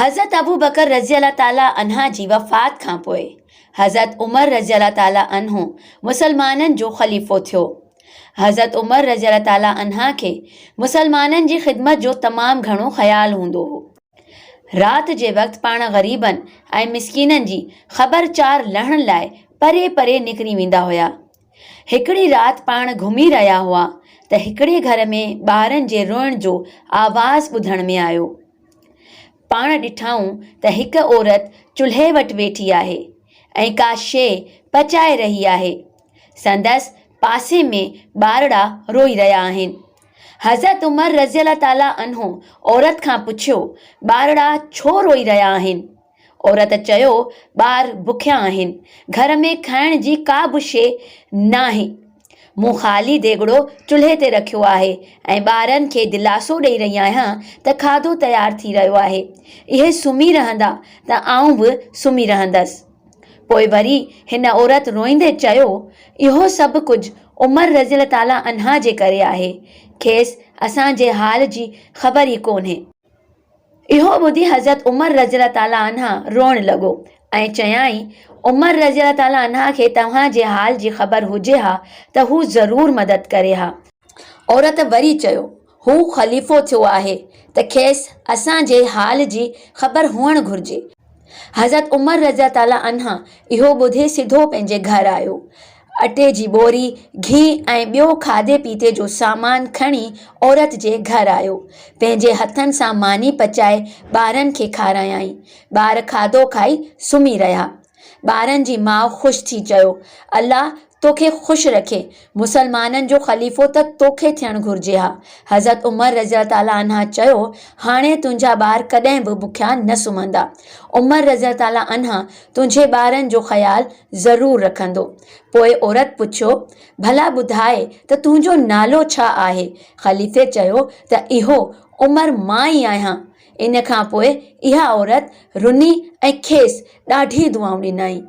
हज़रत अबू बकर रज़ी अल्लाह ताला अन्हा जी वफ़ात खां पोइ हज़रत उमर रज़ी अल्लाह ताला अन्हो मुसलमाननि जो ख़लीफ़ो थियो। हज़रत उमर रज़ी अल्लाह ताला अन्हा खे मुसलमाननि जी ख़िदमत जो तमामु घणो ख़्यालु हूंदो हो। राति जे वक़्तु पाण ग़रीबनि ऐं मिस्कीननि जी ख़बरचार लहण लाइ परे परे निकिरी वेंदा हुआ। हिकिड़ी राति पाण घुमी रहिया हुआ त हिकिड़े घर में ॿारनि जे रोइण जो आवाज़ ॿुधण में आयो। पाण ॾिठाऊं त हिकु औरत चुल्हे वटि वेठी आहे ऐं का शइ पचाए रही आहे। संदसि पासे में ॿारड़ा रोई रहिया आहिनि। हज़रत उमर रज़ी अल्लाह ताला अन्हो औरत खां पुछियो, ॿारड़ा छो रोई रहिया आहिनि? औरत चयो, ॿार बुखिया आहिनि, घर में खाइण जी का बि शइ नाहे। मूं ख़ाली देगिड़ो चुल्हे ते रखियो आहे ऐं ॿारनि खे दिलासो ॾेई रही आहियां त खाधो तयारु थी रहियो आहे। इहे सुम्ही रहंदा त आउं बि सुम्ही रहंदसि। पोइ वरी हिन औरत रोईंदे चयो, इहो सभु कुझु उमर रज़ी अल्लाह ताला अन्हा जे करे आहे। खेसि असांजे हाल जी ख़बर ई कोन्हे। इहो ॿुधी हज़रत उमर रज़ी अल्लाह ताला अन्हा रोअण लॻो ऐं चयाईं, उमर रज़ी अल्लाह ताला अन्हा खे तव्हांजे हाल जी ख़बर हुजे हा त हू ज़रूरु मदद करे हा। औरत वरी चयो, हू ख़लीफ़ो थियो आहे त खेसि असांजे हाल जी ख़बर हुअणु घुरिजे। हज़रत उमर रज़ी अल्लाह ताला अन्हा इहो ॿुधे सिधो पंहिंजे घर आयो। अटे जी बोरी, घी ऐं ॿियो खाधे पीते जो सामान खणी औरत जे घर आयो। पंहिंजे हथनि सां मानी पचाए ॿारनि खे खारायाईं। ॿार खाधो खाई सुम्ही रहिया। ॿारनि जी माउ ख़ुशि थी चयो, अल्लाह तोखे ख़ुशि रखे, मुसलमाननि जो ख़लीफ़ो त तोखे थियणु घुरिजे हा। हज़रत उमर रज़ी अल्लाह ताला अन्हा चयो, हाणे तुंहिंजा ॿार कॾहिं बि बुखिया न सुम्हंदा। उमर रज़ी अल्लाह ताला अन्हा तुंहिंजे ॿारनि जो ख़्यालु ज़रूरु रखंदो। पोइ औरत पुछियो, भला ॿुधाए त तुंहिंजो नालो छा आहे? ख़लीफ़े चयो त इहो उमर मां ई आहियां। इन खां पोइ इहा औरत रुनी ऐं खेसि ॾाढी दुआऊं ॾिनई।